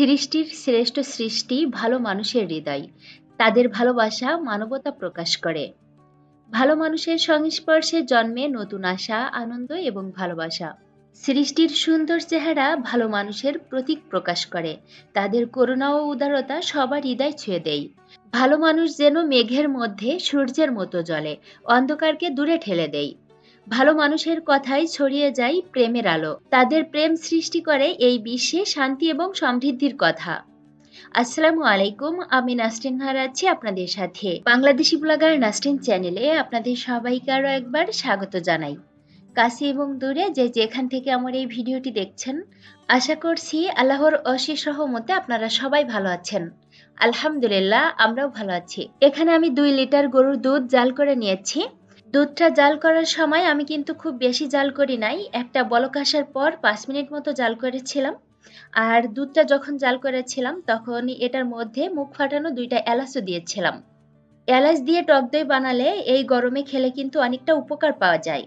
সৃষ্টির শ্রেষ্ঠ সৃষ্টি ভালো মানুষের হৃদয়। তাদের ভালোবাসা মানবতা প্রকাশ করে। ভালো মানুষের সংস্পর্শে জন্মে নতুন আশা, আনন্দ এবং ভালোবাসা। সৃষ্টির সুন্দর চেহারা ভালো মানুষের প্রতীক প্রকাশ করে। তাদের করুণা ও উদারতা সবার হৃদয় ছুঁয়ে দেয়। ভালো মানুষ যেন মেঘের মধ্যে সূর্যের মতো জ্বলে, অন্ধকারকে দূরে ঠেলে দেয়। ভালো মানুষের কথাই ছড়িয়ে যায় প্রেমের আলো। তাদের প্রেম সৃষ্টি করে এই বিশ্বে শান্তি এবং সমৃদ্ধির কথা। আসসালামু আলাইকুম, আমি নাসরিন নাহার আছি আপনাদের সাথে। বাংলাদেশি ব্লগার নাসরিন চ্যানেলে আপনাদের সবাইকে আরো একবার স্বাগত জানাই। কাছে এবং দূরে যে যেখান থেকে আমার এই ভিডিওটি দেখছেন, আশা করছি আল্লাহর অশেষ রহমতে আপনারা সবাই ভালো আছেন। আলহামদুলিল্লাহ, আমরাও ভালো আছি। এখানে আমি 2 লিটার গরুর দুধ জাল করে নিয়েছি। দুধটা জাল করার সময় আমি কিন্তু খুব বেশি জাল করি নাই, একটা বলক আসার পর 5 মিনিট মতো জাল করেছিলাম। আর দুধটা যখন জাল করেছিলাম তখন এটার মধ্যে মুখ ফাটানো 2টা এলাচও দিয়েছিলাম। এলাচ দিয়ে টক দই বানালে এই গরমে খেলে কিন্তু অনেকটা উপকার পাওয়া যায়।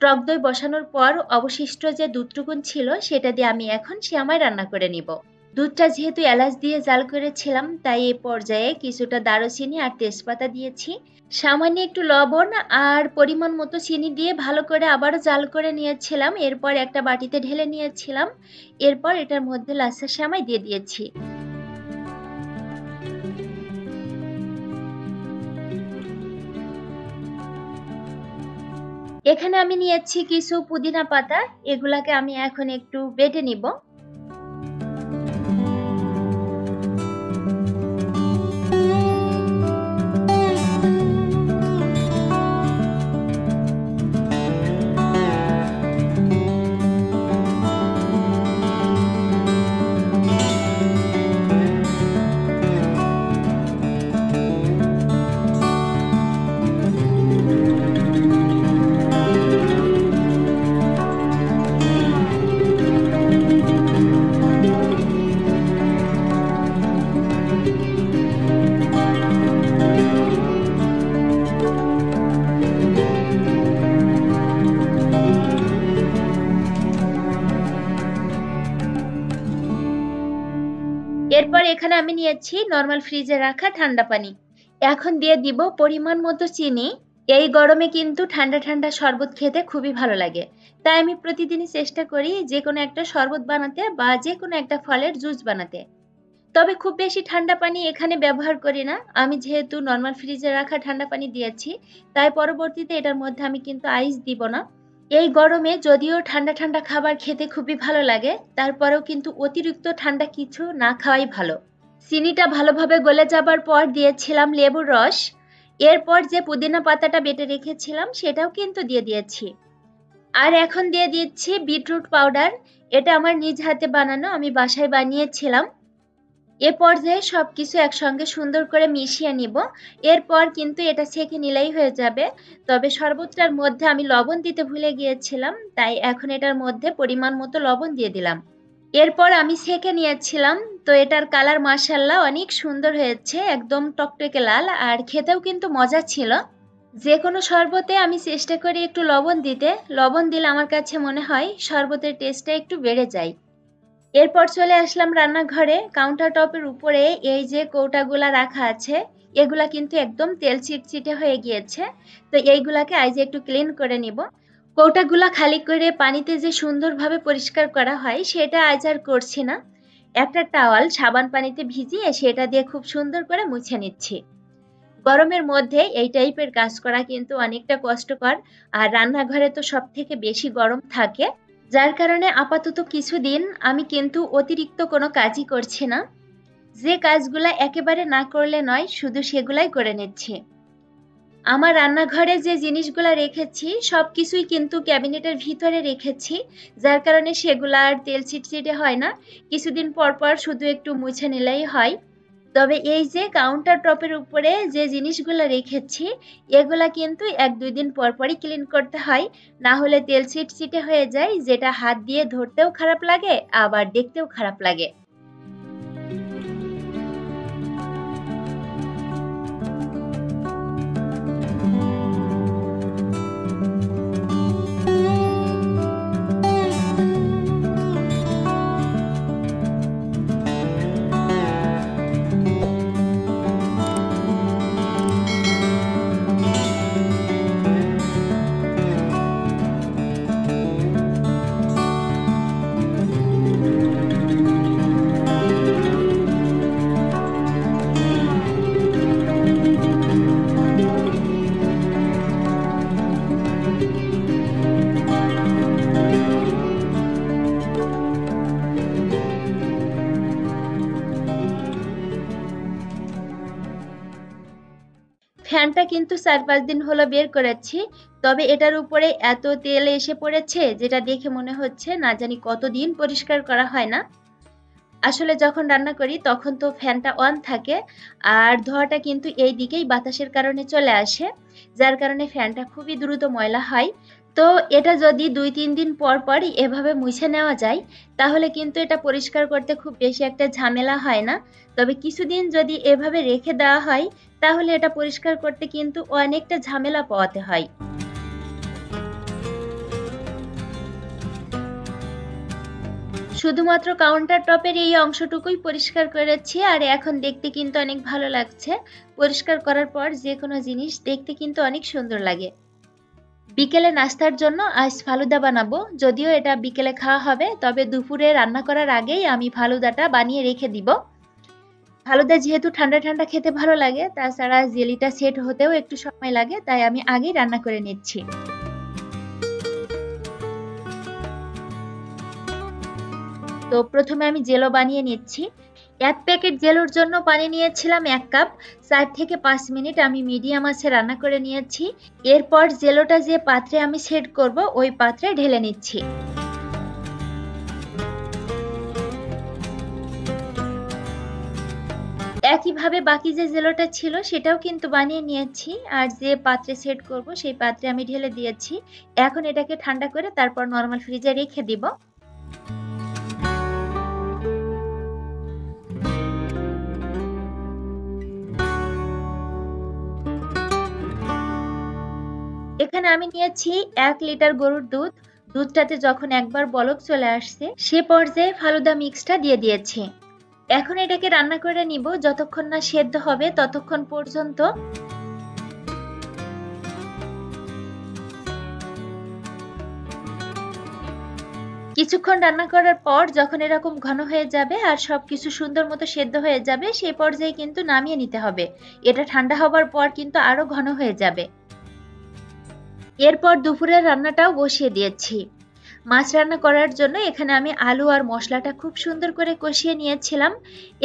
টক দই বসানোর পর অবশিষ্ট যে দুধটুকুন ছিল সেটা দিয়ে আমি এখন সেমাই রান্না করে নিব। দুধটা যেহেতু এলাচ দিয়ে জাল করেছিলাম, তাই এই পর্যায়ে কিছুটা দারুচিনি আর তেজপাতা দিয়েছি। সামান্য একটু লবণ আর পরিমাণ মতো চিনি দিয়ে ভালো করে আবারও জাল করে নিয়েছিলাম। এরপর একটা বাটিতে ঢেলে নিয়েছিলাম। এরপর এটার মধ্যে লাচ্ছা সেমাই দিয়ে দিয়েছি। এখানে আমি নিয়েছি কিছু পুদিনা পাতা, এগুলাকে আমি এখন একটু বেটে নিব। এরপর এখানে আমি নিয়েছি নরমাল ফ্রিজে রাখা ঠান্ডা পানি। এখন দিয়ে দিব পরিমাণ মতো চিনি। এই গরমে কিন্তু ঠান্ডা ঠান্ডা শরবত খেতে খুবই ভালো লাগে। তাই আমি প্রতিদিনই চেষ্টা করি যে কোনো একটা শরবত বানাতে বা যে কোনো একটা ফলের জুস বানাতে। তবে খুব বেশি ঠান্ডা পানি এখানে ব্যবহার করি না। আমি যেহেতু নরমাল ফ্রিজে রাখা ঠান্ডা পানি দিয়েছি, তাই পরবর্তীতে এটার মধ্যে আমি কিন্তু আইস দিব না। এই গরমে যদিও ঠান্ডা ঠান্ডা খাবার খেতে খুবই ভালো লাগে, তারপরেও কিন্তু অতিরিক্ত ঠান্ডা কিছু না খাওয়াই ভালো। চিনিটা ভালোভাবে গলে যাবার পর দিয়েছিলাম লেবুর রস। এরপর যে পুদিনা পাতাটা বেটে রেখেছিলাম সেটাও কিন্তু দিয়ে দিয়েছি। আর এখন দিয়ে দিচ্ছি বিটরুট পাউডার। এটা আমার নিজ হাতে বানানো, আমি বাসায় বানিয়েছিলাম। এ পর্যায়ে সবকিছু একসঙ্গে সুন্দর করে মিশিয়ে নিব। এরপর কিন্তু এটা ছেঁকে নিলেই হয়ে যাবে। তবে শরবতটার মধ্যে আমি লবণ দিতে ভুলে গিয়েছিলাম, তাই এখন এটার মধ্যে পরিমাণ মতো লবণ দিয়ে দিলাম। এরপর আমি ছেঁকে নিয়েছিলাম। তো এটার কালার মাশাআল্লাহ অনেক সুন্দর হয়েছে, একদম টকটকে লাল, আর খেতেও কিন্তু মজা ছিল। যে কোনো শরবতে আমি চেষ্টা করি একটু লবণ দিতে। লবণ দিলে আমার কাছে মনে হয় শরবতের টেস্টটা একটু বেড়ে যায়। এরপর চলে আসলাম রান্নাঘরে। কাউন্টার টপের উপরে এই যে কৌটাগুলা রাখা আছে, এগুলা কিন্তু একদম তেল চিটচিটে হয়ে গিয়েছে। তো এইগুলাকে আজ একটু ক্লিন করে নিব। কৌটাগুলা খালি করে পানিতে যে সুন্দরভাবে পরিষ্কার করা হয় সেটা আজ আর করছি না। একটা টাওয়াল সাবান পানিতে ভিজিয়ে সেটা দিয়ে খুব সুন্দর করে মুছে নিচ্ছি। গরমের মধ্যে এই টাইপের কাজ করা কিন্তু অনেকটা কষ্টকর। আর রান্নাঘরে তো সব থেকে বেশি গরম থাকে, যার কারণে আপাতত কিছুদিন আমি কিন্তু অতিরিক্ত কোনো কাজই করছি না। যে কাজগুলা একেবারে না করলে নয়, শুধু সেগুলাই করে নিচ্ছি। আমার রান্নাঘরে যে জিনিসগুলা রেখেছি সবকিছুই কিন্তু ক্যাবিনেটের ভিতরে রেখেছি, যার কারণে সেগুলা আর তেল চিটচিটে হয় না। কিছুদিন পর পর শুধু একটু মুছে নিলেই হয়। তবে এই যে কাউন্টার টপের উপরে যে জিনিসগুলো রেখেছি, এগুলা কিন্তু 1-2 দিন পর পরই ক্লিন করতে হয়, না হলে তেল চিটচিটে হয়ে যায়, যেটা হাত দিয়ে ধরতেও খারাপ লাগে আবার দেখতেও খারাপ লাগে। ফ্যানটা কিন্তু ৪-৫ দিন হলো বের করেছি, তবে এটার উপরে এত তেল এসে পড়েছে যেটা দেখে মনে হচ্ছে না জানি কতদিন পরিষ্কার করা হয় না। আসলে যখন রান্না করি তখন তো ফ্যানটা অন থাকে, আর ধোঁয়াটা কিন্তু এই দিকেই বাতাসের কারণে চলে আসে, যার কারণে ফ্যানটা খুবই দ্রুত ময়লা হয়। তো এটা যদি ২-৩ দিন পর পর এভাবে মুছে নেওয়া যায় তাহলে কিন্তু এটা পরিষ্কার করতে খুব বেশি একটা ঝামেলা হয় না। তবে কিছুদিন যদি এভাবে রেখে দেওয়া হয় তাহলে এটা পরিষ্কার করতে কিন্তু অনেকটা ঝামেলা পোহাতে হয়। শুধুমাত্র কাউন্টার টপের এই অংশটুকুই পরিষ্কার করেছি, আর এখন দেখতে কিন্তু অনেক ভালো লাগছে। পরিষ্কার করার পর যে কোনো জিনিস দেখতে কিন্তু অনেক সুন্দর লাগে। বিকেলে নাস্তার জন্য আজ ফালুদা বানাবো, যদিও এটা বিকেলে খাওয়া হবে, তবে দুপুরে রান্না করার আগেই আমি ফালুদাটা বানিয়ে রেখে দিব। ফালুদা যেহেতু ঠান্ডা ঠান্ডা খেতে ভালো লাগে, তাছাড়া জেলিটা সেট হতেও একটু সময় লাগে, তাই আমি আগেই রান্না করে নিচ্ছি। তো প্রথমে আমি জেলো বানিয়ে নিচ্ছি। ১ প্যাকেট জেলোর জন্য পানি নিয়েছিলাম ১ কাপ। ৪ থেকে ৫ মিনিট আমি মিডিয়াম আঁচে রান্না করে নিয়েছি। এরপর জেলোটা যে পাত্রে আমি সেট করব ওই পাত্রে ঢেলে নিচ্ছি। একইভাবে বাকি যে জেলোটা ছিল সেটাও কিন্তু বানিয়ে নিয়েছি, আর যে পাত্রে সেট করব সেই পাত্রে আমি ঢেলে দিয়েছি। এখন এটাকে ঠান্ডা করে তারপর নরমাল ফ্রিজে রেখে দিব। এখানে আমি নিয়েছি ১ লিটার গরুর দুধ। দুধটাতে যখন একবার বলক চলে আসছে সে পর্যায়ে ফালুদা মিক্সটা দিয়ে দিয়েছি। এখন এটাকে রান্না করে নিব, যতক্ষণ না সেদ্ধ হবে ততক্ষণ পর্যন্ত। কিছুক্ষণ রান্না করার পর যখন এরকম ঘন হয়ে যাবে আর সবকিছু সুন্দর মতো সেদ্ধ হয়ে যাবে সেই পর্যায়ে কিন্তু নামিয়ে নিতে হবে। এটা ঠান্ডা হবার পর কিন্তু আরো ঘন হয়ে যাবে। এরপর দুপুরের রান্নাটাও বসিয়ে দিয়েছি। মাছ রান্না করার জন্য এখানে আমি আলু আর মশলাটা খুব সুন্দর করে কষিয়ে নিয়েছিলাম।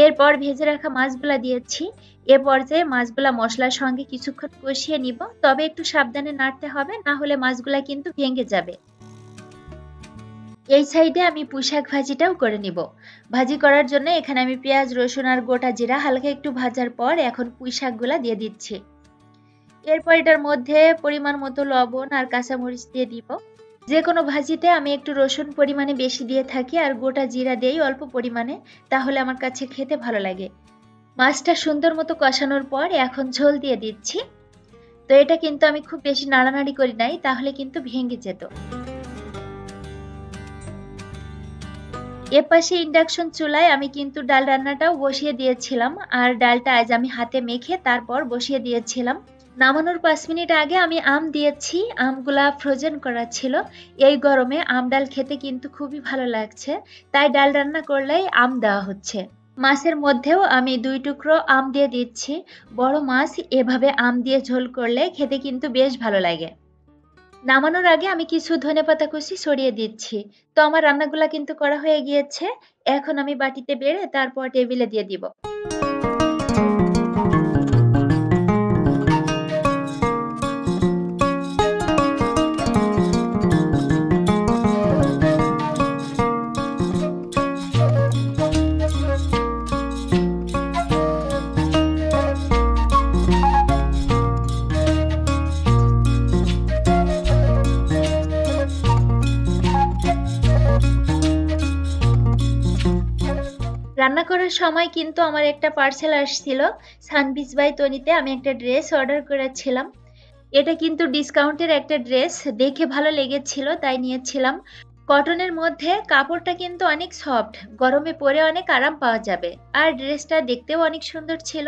এরপর ভেজে রাখা মাছগুলা দিয়েছি। এ পর্যায়ে মাছগুলা মশলার সঙ্গে কিছুক্ষণ কষিয়ে নিব, তবে একটু সাবধানে নাড়তে হবে, না হলে মাছগুলা কিন্তু ভেঙে যাবে। এই সাইডে আমি পুঁইশাক ভাজিটাও করে নিব। ভাজি করার জন্য এখানে আমি পেঁয়াজ, রসুন আর গোটা জিরা হালকা একটু ভাজার পর এখন পুঁইশাকগুলা দিয়ে দিচ্ছি। এরপর এটার মধ্যে পরিমাণ মতো লবণ আর কাঁচামরিচ দিয়ে দিব। যে কোনো ভাজিতে আমি একটু রসুন পরিমাণে বেশি দিয়ে থাকি আর গোটা জিরা দেই অল্প পরিমাণে, তাহলে আমার কাছে খেতে ভালো লাগে। মাছটা সুন্দর মতো কষানোর পর এখন ঝোল দিয়ে দিচ্ছি। তো এটা কিন্তু আমি খুব বেশি নাড়ানাড়ি করি নাই, তাহলে কিন্তু ভেঙে যেত। এপাশে ইন্ডাকশন চুলায় আমি কিন্তু ডাল রান্নাটাও বসিয়ে দিয়েছিলাম, আর ডালটা আজ আমি হাতে মেখে তারপর বসিয়ে দিয়েছিলাম। নামানোর ৫ মিনিট আগে আমি আম দিয়েছি, আমগুলা ফ্রোজেন করা ছিল। এই গরমে আম ডাল খেতে কিন্তু খুবই ভালো লাগছে, তাই ডাল রান্না করলেই আম দেওয়া হচ্ছে। মাছের মধ্যেও আমি ২ টুকরো আম দিয়ে দিচ্ছি। বড় মাছ এভাবে আম দিয়ে ঝোল করলে খেতে কিন্তু বেশ ভালো লাগে। নামানোর আগে আমি কিছু ধনেপাতা কুচি ছড়িয়ে দিচ্ছি। তো আমার রান্নাগুলা কিন্তু করা হয়ে গিয়েছে। এখন আমি বাটিতে বেড়ে তারপর টেবিলে দিয়ে দিব। রান্না করার সময় কিন্তু আমার একটা পার্সেল আসছিল। সানবিজ বাই তনিতে আমি একটা ড্রেস অর্ডার করেছিলাম। এটা কিন্তু ডিসকাউন্টের একটা ড্রেস, দেখে ভালো লেগেছিল তাই নিয়েছিলাম। কটনের মধ্যে কাপড়টা কিন্তু অনেক সফট, গরমে পরে অনেক আরাম পাওয়া যাবে, আর ড্রেসটা দেখতেও অনেক সুন্দর ছিল।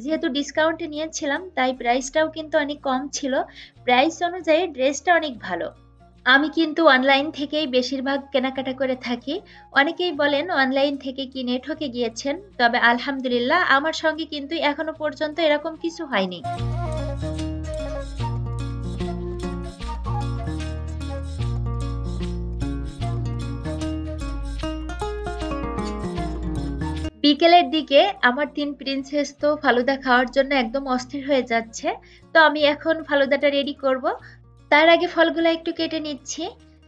যেহেতু ডিসকাউন্টে নিয়েছিলাম তাই প্রাইসটাও কিন্তু অনেক কম ছিল। প্রাইস অনুযায়ী ড্রেসটা অনেক ভালো। আমি কিন্তু অনলাইন থেকেই বেশিরভাগ কেনাকাটা করে থাকি। অনেকেই বলেন অনলাইন থেকে কিনে ঠকে গিয়েছেন, তবে আলহামদুলিল্লাহ আমার সঙ্গে কিন্তু এখনো পর্যন্ত এরকম কিছু হয়নি। বিকেলের দিকে আমার ৩ প্রিন্সেস তো ফালুদা খাওয়ার জন্য একদম অস্থির হয়ে যাচ্ছে। তো আমি এখন ফালুদাটা রেডি করব। তার আগে ফলগুলা একটু কেটে নিচ্ছি।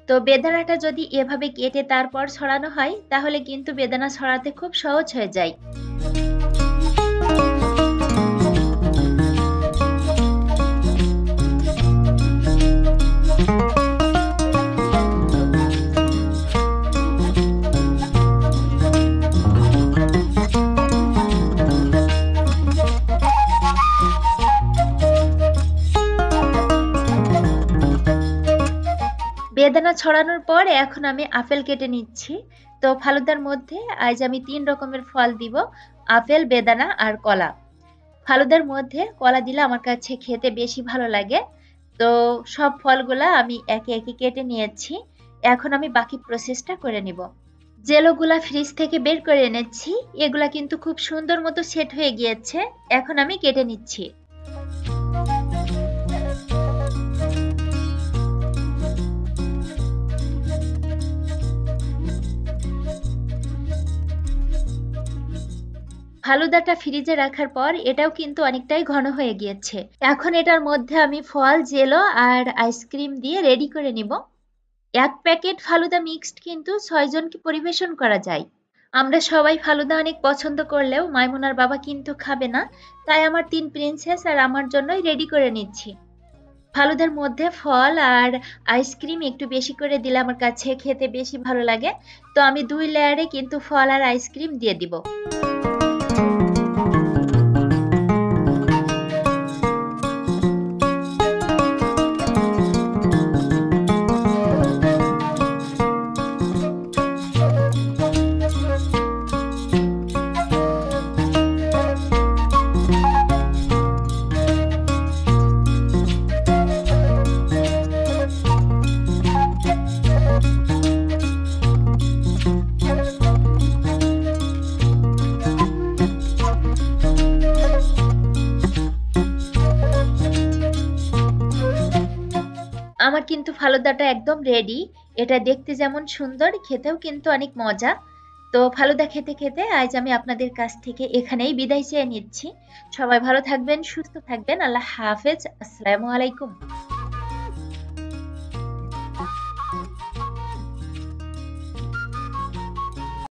তো বেদানাটা যদি এভাবে কেটে তারপর ছড়ানো হয় তাহলে কিন্তু বেদানা ছড়াতে খুব সহজ হয়ে যায়। বেদানা ছড়ানোর পর এখন আমি আপেল কেটে নিচ্ছি। তো ফালুদার মধ্যে আজ আমি ৩ রকমের ফল দিব, আপেল, বেদানা আর কলা। ফালুদার মধ্যে কলা দিলে আমার কাছে খেতে বেশি ভালো লাগে। তো সব ফলগুলা আমি একে একে কেটে নিয়েছি। এখন আমি বাকি প্রসেসটা করে নিব। জেলোগুলা ফ্রিজ থেকে বের করে এনেছি, এগুলা কিন্তু খুব সুন্দর মতো সেট হয়ে গিয়েছে। এখন আমি কেটে নিচ্ছি। ফালুদাটা ফ্রিজে রাখার পর এটাও কিন্তু অনেকটাই ঘন হয়ে গিয়েছে। এখন এটার মধ্যে আমি ফল, জেলো আর আইসক্রিম দিয়ে রেডি করে নিব। ১ প্যাকেট ফালুদা মিক্সড কিন্তু ৬ জনকে পরিবেশন করা যায়। আমরা সবাই ফালুদা অনেক পছন্দ করলেও মাইমুনার বাবা কিন্তু খাবে না, তাই আমার ৩ প্রিন্সেস আর আমার জন্যই রেডি করে নিচ্ছি। ফালুদার মধ্যে ফল আর আইসক্রিম একটু বেশি করে দিলে আমার কাছে খেতে বেশি ভালো লাগে। তো আমি ২ লেয়ারে কিন্তু ফল আর আইসক্রিম দিয়ে দিব। আমার কিন্তু ফালুদাটা একদম রেডি। এটা দেখতে যেমন সুন্দর, খেতেও কিন্তু অনেক মজা। তো ফালুদা খেতে খেতে আজ আমি আপনাদের কাছ থেকে এখানেই বিদায় চেয়ে নিচ্ছি। সবাই ভালো থাকবেন, সুস্থ থাকবেন। আল্লাহ হাফেজ। আসসালামু আলাইকুম।